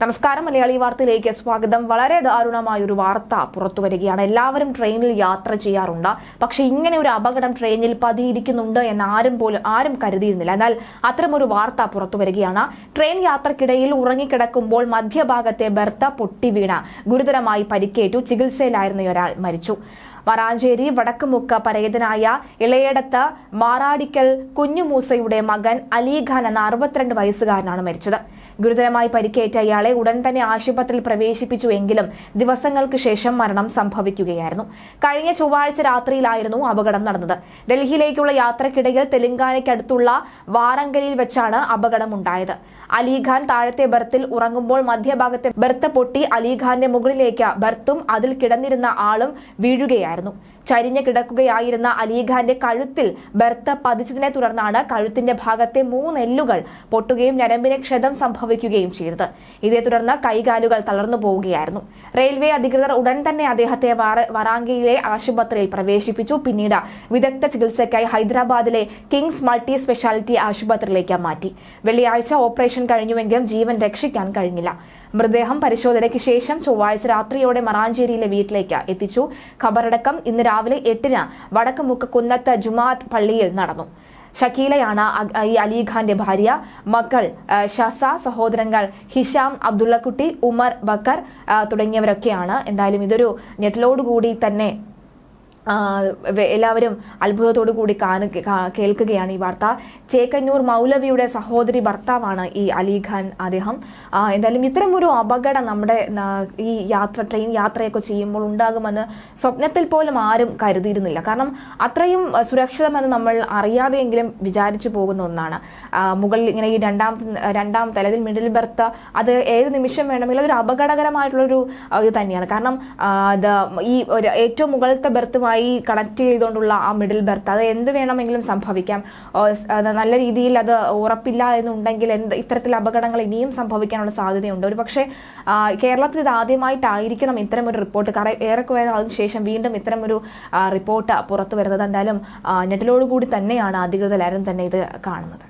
നമസ്കാരം, മലയാളി വാർത്തയിലേക്ക് സ്വാഗതം. വളരെ ദാരുണമായ ഒരു വാർത്ത പുറത്തു വരികയാണ്. എല്ലാവരും ട്രെയിനിൽ യാത്ര ചെയ്യാറുണ്ട്, പക്ഷെ ഇങ്ങനെ ഒരു അപകടം ട്രെയിനിൽ പതിയിരിക്കുന്നുണ്ട് എന്ന് ആരും കരുതിയിരുന്നില്ല. എന്നാൽ അത്തരമൊരു വാർത്ത പുറത്തു വരികയാണ്. ട്രെയിൻ യാത്രക്കിടയിൽ ഉറങ്ങിക്കിടക്കുമ്പോൾ മധ്യഭാഗത്തെ ബെർത്ത പൊട്ടി വീണ് ഗുരുതരമായി പരിക്കേറ്റു ചികിത്സയിലായിരുന്ന ഒരാൾ മരിച്ചു. മറാഞ്ചേരി വടക്കുമുക്ക് പരേതനായ ഇളയടത്ത് മാറാടിക്കൽ കുഞ്ഞുമൂസയുടെ മകൻ അലിഖാൻ എന്ന 62 വയസ്സുകാരനാണ് മരിച്ചത്. ഗുരുതരമായി പരിക്കേറ്റ ഇയാളെ ഉടൻ തന്നെ ആശുപത്രിയിൽ പ്രവേശിപ്പിച്ചുവെങ്കിലും ദിവസങ്ങൾക്ക് ശേഷം മരണം സംഭവിക്കുകയായിരുന്നു. കഴിഞ്ഞ ചൊവ്വാഴ്ച രാത്രിയിലായിരുന്നു അപകടം നടന്നത്. ഡൽഹിയിലേക്കുള്ള യാത്രക്കിടയിൽ തെലങ്കാനയ്ക്കടുത്തുള്ള വാറങ്കലിൽ വെച്ചാണ് അപകടമുണ്ടായത്. അലിഖാൻ താഴത്തെ ബർത്തിൽ ഉറങ്ങുമ്പോൾ മധ്യഭാഗത്തെ ബർത്ത് പൊട്ടി അലിഖാന്റെ മുകളിലേക്ക് ബർത്തും അതിൽ കിടന്നിരുന്ന ആളും വീഴുകയായിരുന്നു. ചരിഞ്ഞ് കിടക്കുകയായിരുന്ന അലിഖാന്റെ കഴുത്തിൽ ബർത്ത് പതിച്ചതിനെ തുടർന്നാണ് കഴുത്തിന്റെ ഭാഗത്തെ 3 എല്ലുകൾ പൊട്ടുകയും ഞരമ്പിന് ക്ഷതം സംഭവിക്കുകയും ചെയ്തത്. ഇതേ തുടർന്ന് കൈകാലുകൾ തളർന്നു പോവുകയായിരുന്നു. റെയിൽവേ അധികൃതർ ഉടൻ തന്നെ അദ്ദേഹത്തെ വറാങ്കയിലെ ആശുപത്രിയിൽ പ്രവേശിപ്പിച്ചു. പിന്നീട് വിദഗ്ധ ചികിത്സയ്ക്കായി ഹൈദരാബാദിലെ കിങ്സ് മൾട്ടി സ്പെഷ്യാലിറ്റി ആശുപത്രിയിലേക്ക് മാറ്റി. വെള്ളിയാഴ്ച ഓപ്പറേഷൻ കഴിഞ്ഞുവെങ്കിലും ജീവൻ രക്ഷിക്കാൻ കഴിഞ്ഞില്ല. മൃതദേഹം പരിശോധനയ്ക്ക് ശേഷം ചൊവ്വാഴ്ച രാത്രിയോടെ മറാഞ്ചേരിയിലെ വീട്ടിലേക്ക് എത്തിച്ചു. ഖബറടക്കം ഇന്ന് രാവിലെ 8-ന് വടക്കുമുക്ക് കുന്നത്ത് ജുമാഅത്ത് പള്ളിയിൽ നടന്നു. ഷക്കീലയാണ് ഈ അലിഖാന്റെ ഭാര്യ. മക്കൾ ഷസ, സഹോദരങ്ങൾ ഹിഷാം, അബ്ദുള്ളക്കുട്ടി, ഉമർ, ബക്കർ തുടങ്ങിയവരൊക്കെയാണ്. എന്തായാലും ഇതൊരു ഞെട്ടലോടുകൂടി തന്നെ എല്ലാവരും അത്ഭുതത്തോടു കൂടി കേൾക്കുകയാണ് ഈ വാർത്ത. ചേക്കന്നൂർ മൗലവിയുടെ സഹോദരി ഭർത്താവാണ് ഈ അലിഖാൻ. അദ്ദേഹം എന്തായാലും ഇത്തരമൊരു അപകടം നമ്മുടെ ഈ ട്രെയിൻ യാത്രയൊക്കെ ചെയ്യുമ്പോൾ ഉണ്ടാകുമെന്ന് സ്വപ്നത്തിൽ പോലും ആരും കരുതിയിരുന്നില്ല. കാരണം അത്രയും സുരക്ഷിതമെന്ന് നമ്മൾ അറിയാതെയെങ്കിലും വിചാരിച്ചു പോകുന്ന ഒന്നാണ്. മുകളിൽ ഇങ്ങനെ ഈ രണ്ടാമത്തെ അല്ലെങ്കിൽ മിഡിൽ ബെർത്ത്, അത് ഏത് നിമിഷം വേണമെങ്കിലും അതൊരു അപകടകരമായിട്ടുള്ളൊരു ഇത് തന്നെയാണ്. കാരണം ഈ ഏറ്റവും മുകളിലത്തെ ബെർത്തുമായി കണക്ട് ചെയ്തുകൊണ്ടുള്ള ആ മിഡിൽ ബെർത്ത്, അത് എന്ത് വേണമെങ്കിലും സംഭവിക്കാം. നല്ല രീതിയിൽ അത് ഉറപ്പില്ല എന്നുണ്ടെങ്കിൽ ഇത്തരത്തിൽ അപകടങ്ങൾ ഇനിയും സംഭവിക്കാനുള്ള സാധ്യതയുണ്ട്. ഒരു പക്ഷേ കേരളത്തിൽ ഇത് ആദ്യമായിട്ടായിരിക്കണം ഇത്തരമൊരു റിപ്പോർട്ട്. ഏറെക്കുറെ അതിനുശേഷം വീണ്ടും ഇത്തരമൊരു റിപ്പോർട്ട് പുറത്തു വരുന്നത്. എന്തായാലും ഞെട്ടലോടുകൂടി തന്നെയാണ് അധികൃതരെല്ലാവരും തന്നെ ഇത് കാണുന്നത്.